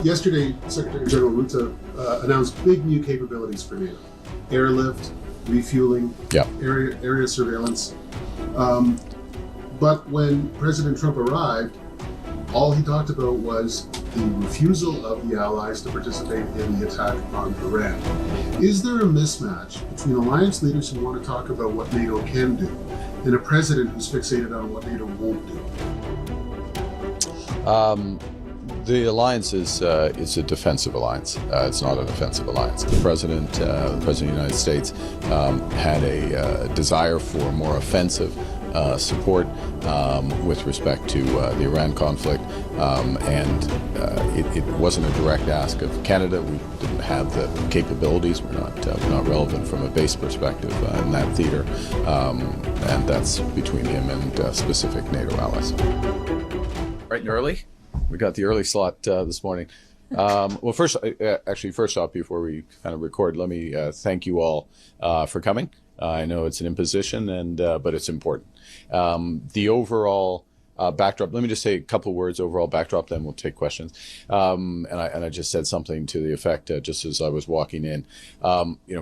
Yesterday, Secretary General Rutte announced big new capabilities for NATO: airlift, refueling, area surveillance. But when President Trump arrived, all he talked about was the refusal of the allies to participate in the attack on Iran. Is there a mismatch between alliance leaders who want to talk about what NATO can do and a president who's fixated on what NATO won't do? The alliance is a defensive alliance. It's not an offensive alliance. The President of the United States had a desire for more offensive support with respect to the Iran conflict, and it wasn't a direct ask of Canada. We didn't have the capabilities. We're not relevant from a base perspective in that theater, and that's between him and specific NATO allies. Right and early. We got the early slot this morning. Well, first off, before we kind of record, let me thank you all for coming. I know it's an imposition, but it's important. The overall backdrop. Let me just say a couple words. Overall backdrop, then we'll take questions. And I just said something to the effect just as I was walking in.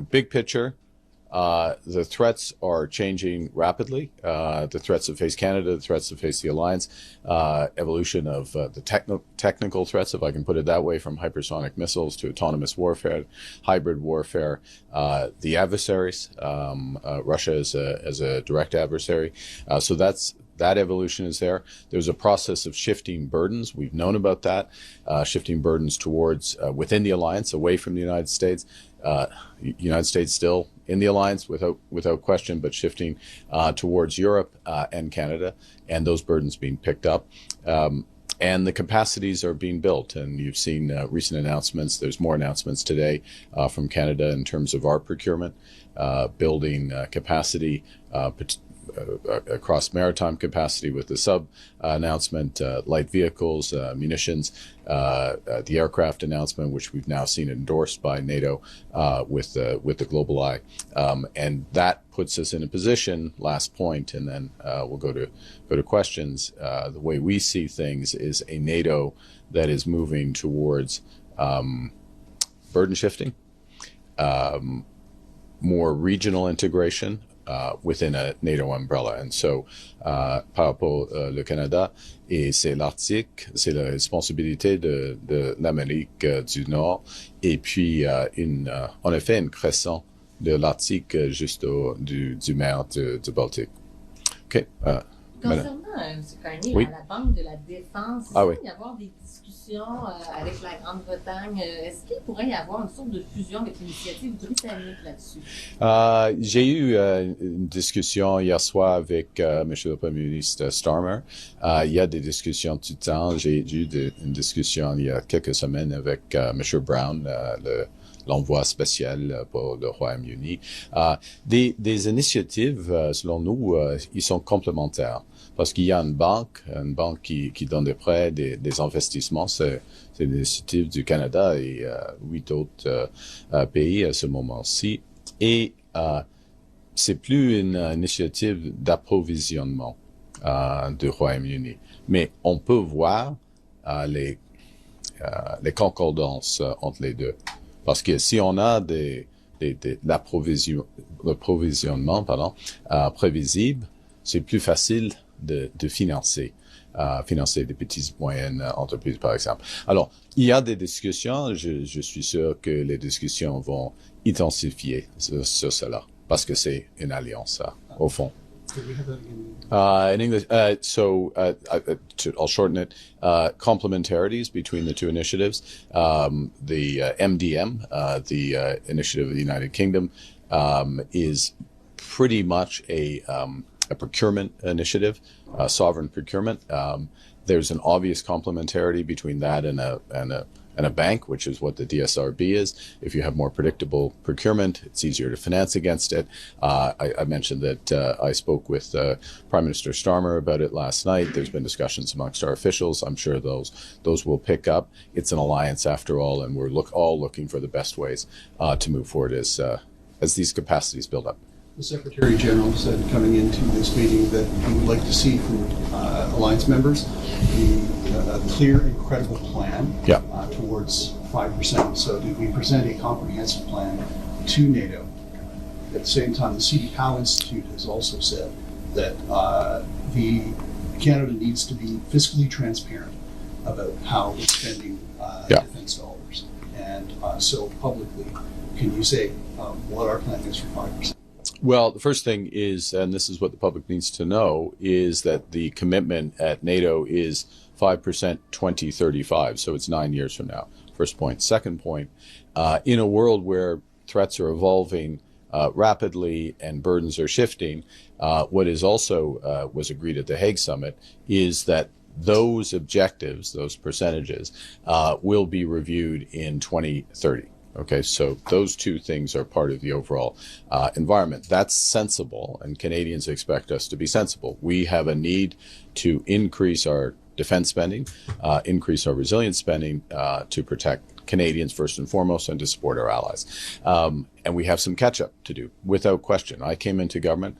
Big picture. The threats are changing rapidly. The threats that face Canada, the threats that face the alliance, evolution of the technical threats, if I can put it that way, from hypersonic missiles to autonomous warfare, hybrid warfare, the adversaries, Russia as a direct adversary. So that evolution is there. There's a process of shifting burdens. We've known about that, shifting burdens towards within the alliance, away from the United States. United States still in the alliance without question, but shifting towards Europe and Canada, and those burdens being picked up. And the capacities are being built, and you've seen recent announcements. There's more announcements today from Canada in terms of our procurement, building capacity, across maritime capacity with the sub announcement, light vehicles, munitions, the aircraft announcement, which we've now seen endorsed by NATO with the Global Eye, and that puts us in a position. Last point, and then we'll go to questions. The way we see things is a NATO that is moving towards burden shifting, more regional integration. Within a NATO umbrella. And so, par rapport le Canada, et c'est l'Arctique, c'est la responsabilité de l'Amérique du Nord, et puis en effet une crescent de l'Arctique juste du mer du Baltique. OK. Concernant, M. Carney, oui. À la Banque de la Défense, il va y avoir des discussions avec la Grande-Bretagne. Est-ce qu'il pourrait y avoir une sorte de fusion avec l'initiative britannique là-dessus? J'ai eu une discussion hier soir avec M. le Premier ministre Starmer. Il y a des discussions tout le temps. J'ai eu une discussion il y a quelques semaines avec M. Brown, l'envoi spécial pour le Royaume-Uni. Des initiatives, selon nous, ils sont complémentaires. Parce qu'il y a une banque qui donne des prêts, des investissements. C'est l'initiative du Canada et 8 autres pays à ce moment-ci. Et c'est plus une initiative d'approvisionnement du Royaume-Uni. Mais on peut voir les concordances entre les deux. Parce que si on a l'approvisionnement prévisible, c'est plus facile de financer des petites et moyennes entreprises, par exemple. Alors, il y a des discussions. Je suis sûr que les discussions vont intensifier sur cela, parce que c'est une alliance, au fond. Can we have that in English? I'll shorten it. Complementarities between the two initiatives. The MDM, the initiative of the United Kingdom, is pretty much a procurement initiative, sovereign procurement. There's an obvious complementarity between that and a bank, which is what the DSRB is. If you have more predictable procurement, it's easier to finance against it. I mentioned that I spoke with Prime Minister Starmer about it last night. There's been discussions amongst our officials. I'm sure those will pick up. It's an alliance after all, and we're all looking for the best ways to move forward as these capacities build up. The Secretary General said coming into this meeting that he would like to see from Alliance members a clear and credible plan towards 5%. So did we present a comprehensive plan to NATO? At the same time, the C.D. Howe Institute has also said that Canada needs to be fiscally transparent about how we're spending defense dollars. And so publicly, can you say what our plan is for 5%? Well, the first thing is, and this is what the public needs to know, is that the commitment at NATO is 5% 2035. So it's 9 years from now. First point. Second point, in a world where threats are evolving rapidly and burdens are shifting, what is also was agreed at the Hague Summit is that those objectives, those percentages, will be reviewed in 2030. Okay, so those two things are part of the overall environment. That's sensible, and Canadians expect us to be sensible. We have a need to increase our defense spending, increase our resilience spending to protect Canadians first and foremost, and to support our allies. And we have some catch up to do, without question. I came into government,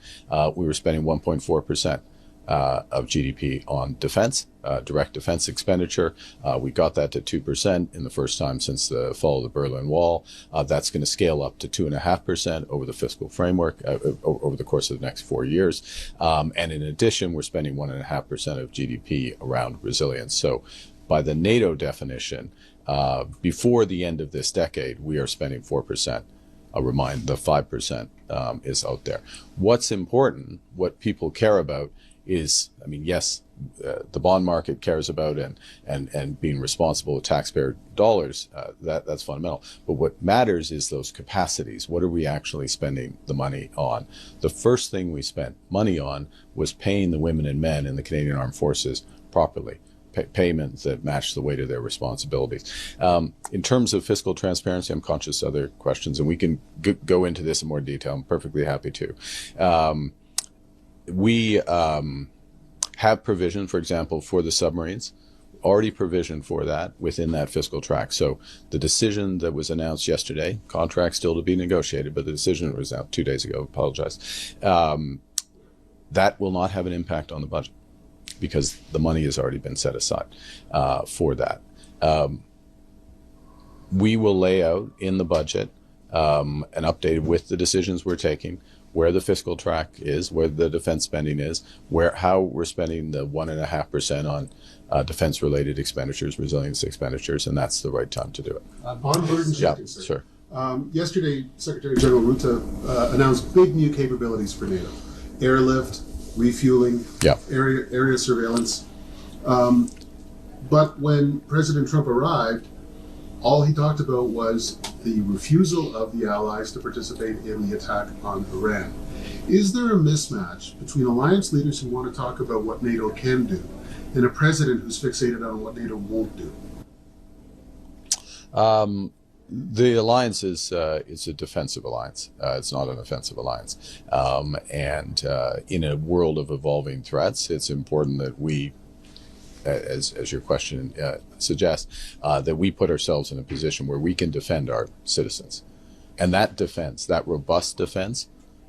we were spending 1.4% of GDP on defense, direct defense expenditure. We got that to 2% in the first time since the fall of the Berlin Wall. That's going to scale up to 2.5% over the fiscal framework over the course of the next 4 years. And in addition, we're spending 1.5% of GDP around resilience. So by the NATO definition, before the end of this decade, we are spending 4%. I'll remind the 5% is out there. What's important, what people care about is, I mean, yes, the bond market cares about and being responsible with taxpayer dollars, that's fundamental. But what matters is those capacities. What are we actually spending the money on? The first thing we spent money on was paying the women and men in the Canadian Armed Forces properly. Payments that match the weight of their responsibilities. In terms of fiscal transparency, I'm conscious of other questions, and we can go into this in more detail. I'm perfectly happy to. We have provision, for example, for the submarines, already provisioned for that within that fiscal track. So the decision that was announced yesterday, contract still to be negotiated, but the decision was out 2 days ago, apologize, that will not have an impact on the budget because the money has already been set aside for that. We will lay out in the budget and updated with the decisions we're taking, where the fiscal track is, where the defense spending is, how we're spending the 1.5% on defense-related expenditures, resilience expenditures, and that's the right time to do it. On burden shifting, sir. Sure. Yesterday, Secretary General Rutte announced big new capabilities for NATO: airlift, refueling, area surveillance. But when President Trump arrived, all he talked about was the refusal of the allies to participate in the attack on Iran. Is there a mismatch between alliance leaders who want to talk about what NATO can do and a president who's fixated on what NATO won't do? The alliance is a defensive alliance. It's not an offensive alliance. And in a world of evolving threats, it's important that we, as your question suggests, that we put ourselves in a position where we can defend our citizens. And that defense, that robust defense,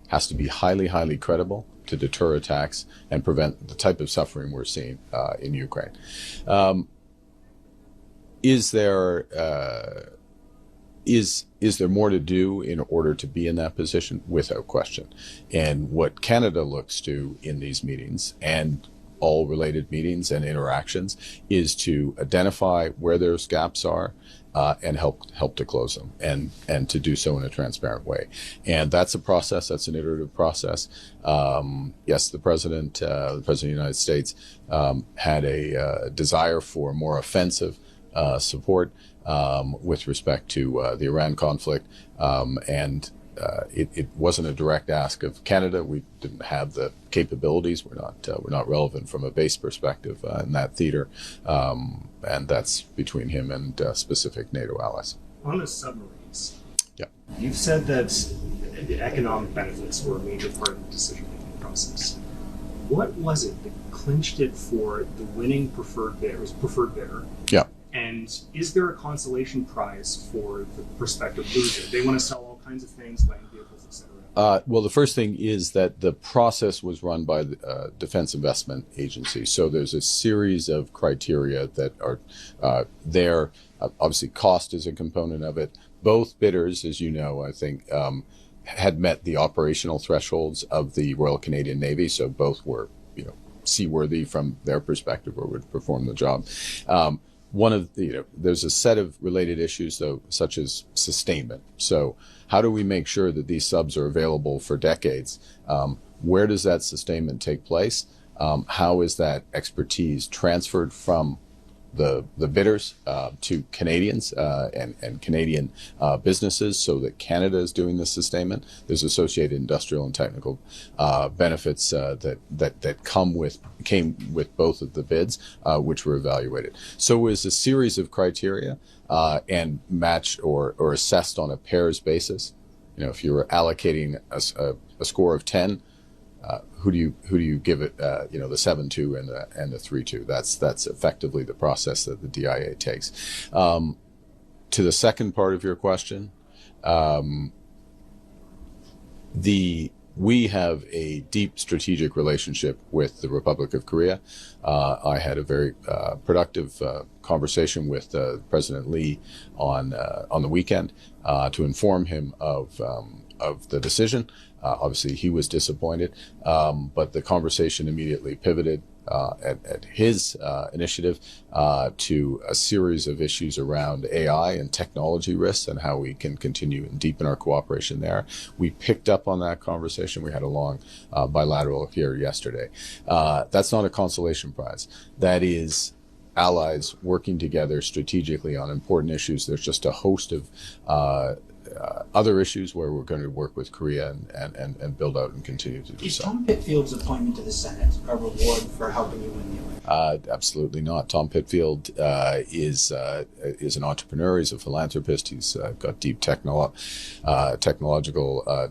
has to be highly, highly credible to deter attacks and prevent the type of suffering we're seeing in Ukraine. Is there more to do in order to be in that position? Without question. And what Canada looks to in these meetings and all related meetings and interactions is to identify where those gaps are and help to close them and to do so in a transparent way. And that's a process, that's an iterative process. Yes, the President of the United States had a desire for more offensive support with respect to the Iran conflict, and it wasn't a direct ask of Canada. We didn't have the capabilities. We're not relevant from a base perspective in that theater, and that's between him and specific NATO allies. On the submarines, yeah, you've said that the economic benefits were a major part of the decision-making process. What was it that clinched it for the winning preferred bidder? Yeah. And is there a consolation prize for the prospective loser? They want to sell all kinds of things, land vehicles, etc. Well, the first thing is that the process was run by the Defense Investment Agency. So there's a series of criteria that are there. Obviously, cost is a component of it. Both bidders, as you know, I think, had met the operational thresholds of the Royal Canadian Navy. So both were, seaworthy from their perspective or would perform the job. One of the, there's a set of related issues, though, such as sustainment. So how do we make sure that these subs are available for decades? Where does that sustainment take place? How is that expertise transferred from the bidders to Canadians and Canadian businesses, so that Canada is doing the sustainment? There's associated industrial and technical benefits that came with both of the bids, which were evaluated. So it was a series of criteria and matched or assessed on a pairs basis. If you were allocating a score of 10. Who do you give it? The 7-2 and the 3-2. That's effectively the process that the DIA takes. To the second part of your question, we have a deep strategic relationship with the Republic of Korea. I had a very productive conversation with President Lee on the weekend to inform him of the decision. Obviously, he was disappointed, but the conversation immediately pivoted at his initiative to a series of issues around AI and technology risks and how we can continue and deepen our cooperation there. We picked up on that conversation. We had a long bilateral here yesterday. That's not a consolation prize. That is allies working together strategically on important issues. There's just a host of other issues where we're going to work with Korea and build out and continue to do Is so. Tom Pitfield's appointment to the Senate a reward for helping you win the election? Absolutely not. Tom Pitfield is an entrepreneur. He's a philanthropist. He's got deep technological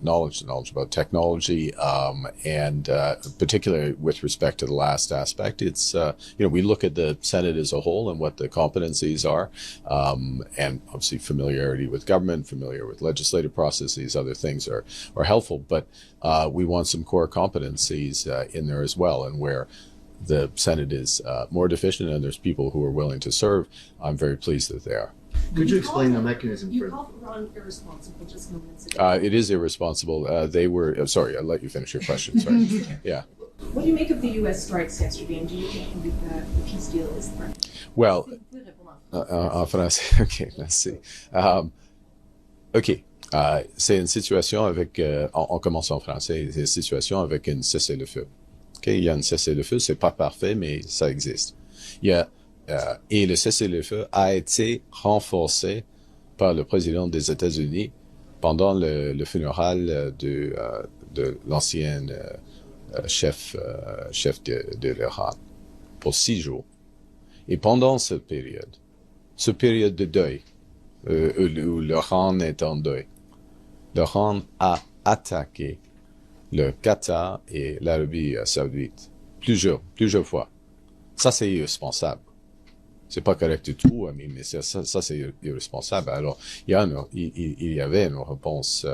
knowledge about technology, and particularly with respect to the last aspect, it's we look at the Senate as a whole and what the competencies are, and obviously familiarity with government, familiar with legislative processes, other things are helpful, but we want some core competencies in there as well. And where the Senate is more deficient and there's people who are willing to serve, I'm very pleased that they are. Could you explain the mechanism You for called Ron irresponsible just moments ago. It is irresponsible. They were, sorry, I'll let you finish your question. Sorry. Yeah. What do you make of the U.S. strikes yesterday, and do you think the peace deal is threatened? Well, Vous pouvez répondre en français. en français, ok, merci. OK. C'est une situation avec, on commence en français, c'est une situation avec une cessez-le-feu. OK, il y a une cessez-le-feu, c'est pas parfait, mais ça existe. Et le cessez-le-feu a été renforcé par le président des États-Unis pendant le funéral de l'ancien chef de l'Iran pour 6 jours. Et pendant cette période de deuil, où l'Iran est en deuil, l'Iran a attaqué le Qatar et l'Arabie Saoudite plusieurs fois. Ça, c'est irresponsable. C'est pas correct du tout, mais ça c'est irresponsable. Alors, il y avait une réponse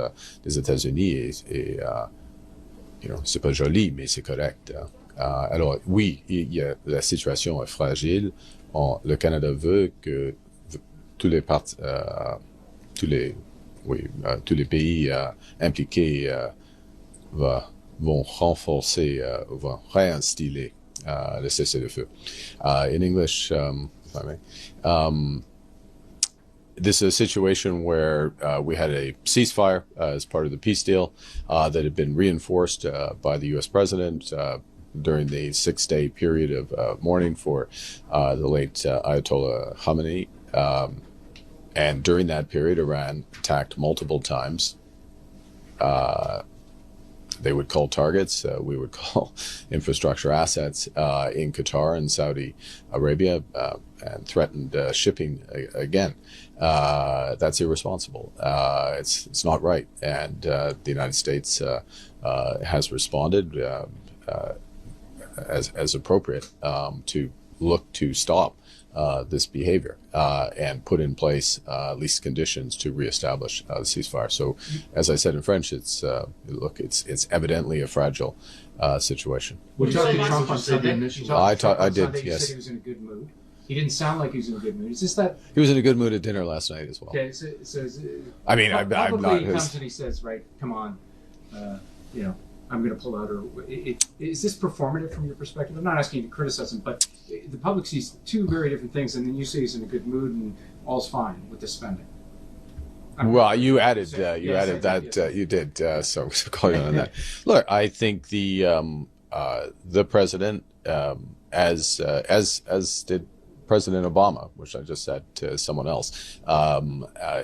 des États-Unis et c'est pas joli, mais c'est correct. Alors, oui, la situation est fragile. Le Canada veut que tous les pays impliqués vont renforcer, vont réinstiller le cessez-le-feu. In English, if I may, this is a situation where we had a ceasefire as part of the peace deal that had been reinforced by the U.S. president during the 6-day period of mourning for the late Ayatollah Khamenei. And during that period, Iran attacked multiple times. They would call targets, we would call infrastructure assets in Qatar and Saudi Arabia, and threatened shipping again. That's irresponsible. It's not right. And the United States has responded as appropriate to look to stop this behavior and put in place at least conditions to reestablish the ceasefire. So, as I said in French, it's evidently a fragile situation. Would you talk to Trump on Sunday? I did. Sunday, Yes. You said he was in a good mood. He didn't sound like he was in a good mood. Is this that? He was in a good mood at dinner last night as well. Okay, so I mean, I'm not. Publicly, he comes and he says, "Right, come on, I'm going to pull out." Or is this performative from your perspective? I'm not asking you to criticize him, but the public sees two very different things, and then you say he's in a good mood and all's fine with the spending. Well, you added Yes, that. You did. So call you on that. Look, I think the president, as did President Obama, which I just said to someone else,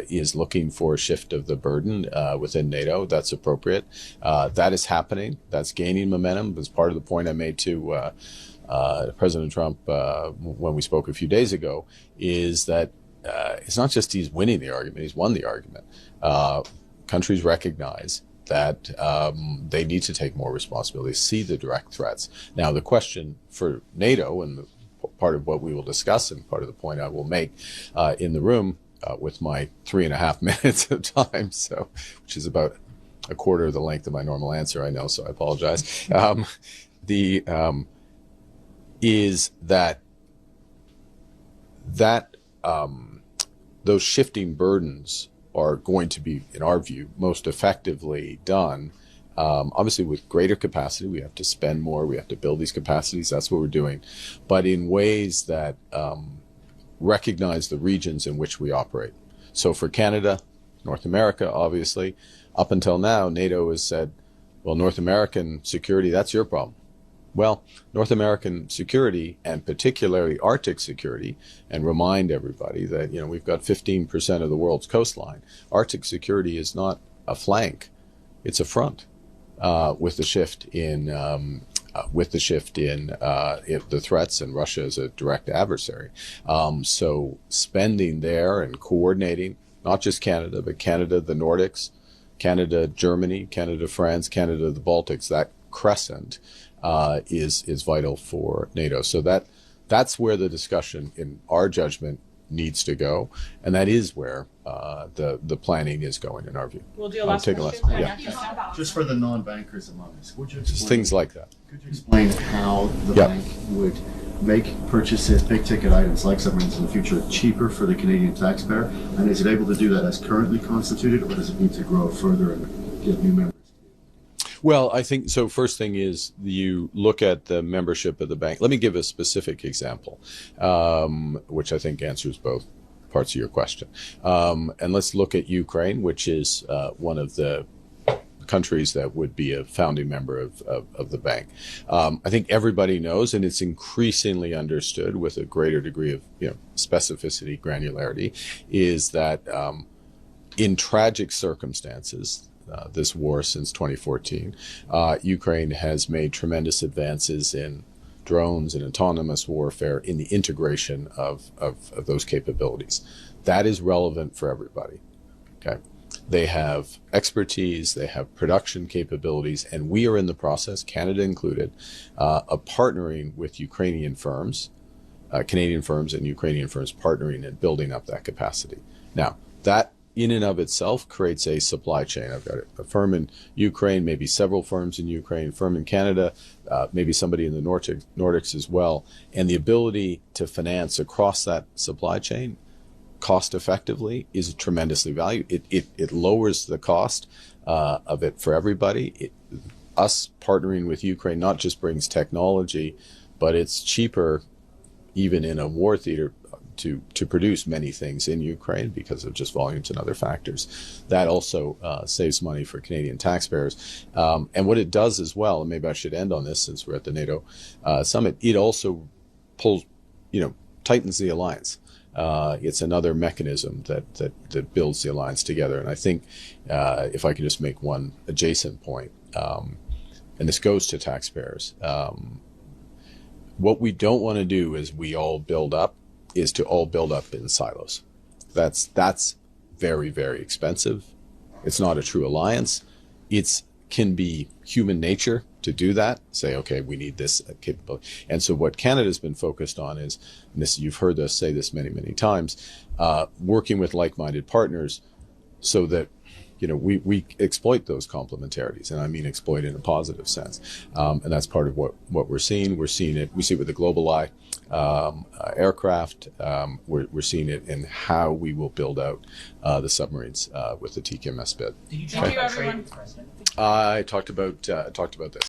is looking for a shift of the burden within NATO. That's appropriate. That is happening. That's gaining momentum. As part of the point I made to President Trump when we spoke a few days ago, is that it's not just he's winning the argument, he's won the argument. Countries recognize that they need to take more responsibility, see the direct threats. Now, the question for NATO, and part of what we will discuss and part of the point I will make in the room with my 3.5 minutes of time, so which is about a quarter of the length of my normal answer, I know, so I apologize, is that those shifting burdens are going to be, in our view, most effectively done, obviously with greater capacity. We have to spend more, we have to build these capacities, that's what we're doing, but in ways that recognize the regions in which we operate. So for Canada, North America, obviously, up until now, NATO has said, well, North American security, that's your problem. Well, North American security, and particularly Arctic security, and remind everybody that, we've got 15% of the world's coastline. Arctic security is not a flank, it's a front. With the shift in the threats, and Russia is a direct adversary. So spending there and coordinating, not just Canada, but Canada, the Nordics, Canada, Germany, Canada, France, Canada, the Baltics, that crescent is vital for NATO. So that's where the discussion, in our judgment, needs to go, and that is where the planning is going, in our view. We'll do a last question. Just for the non-bankers among us, would you explain, just things like that? Could you explain how the bank would make purchases, big ticket items like submarines in the future, cheaper for the Canadian taxpayer? And is it able to do that as currently constituted, or does it need to grow further and get new members? Well, I think so. First thing is, you look at the membership of the bank. Let me give a specific example, which I think answers both parts of your question. And let's look at Ukraine, which is one of the countries that would be a founding member of the bank. I think everybody knows, and it's increasingly understood with a greater degree of specificity, granularity, is that in tragic circumstances, this war since 2014, Ukraine has made tremendous advances in drones and autonomous warfare, in the integration of those capabilities. That is relevant for everybody. Okay, they have expertise, they have production capabilities, and we are in the process, Canada included, of partnering with Ukrainian firms, Canadian firms and Ukrainian firms, partnering and building up that capacity. Now, that in and of itself creates a supply chain. I've got a firm in Ukraine, maybe several firms in Ukraine, a firm in Canada, maybe somebody in the Nordics as well. And the ability to finance across that supply chain cost effectively is tremendously valuable. It lowers the cost of it for everybody. Us partnering with Ukraine not just brings technology, but it's cheaper, even in a war theater, to produce many things in Ukraine because of just volumes and other factors. That also saves money for Canadian taxpayers. And what it does as well, and maybe I should end on this since we're at the NATO summit, it also pulls, tightens the alliance. It's another mechanism that builds the alliance together. And I think if I can just make one adjacent point, and this goes to taxpayers, what we don't want to do is to all build up in silos. That's very, very expensive. It's not a true alliance. It can be human nature to do that, say, okay, we need this capability. And so what Canada's been focused on is, and this, you've heard us say this many, many times, working with like-minded partners so that we exploit those complementarities, and I mean exploit in a positive sense, and that's part of what we're seeing. We see it with the GlobalEye aircraft. We're seeing it in how we will build out the submarines with the TKMS bid. Thank you, everyone. I talked about this.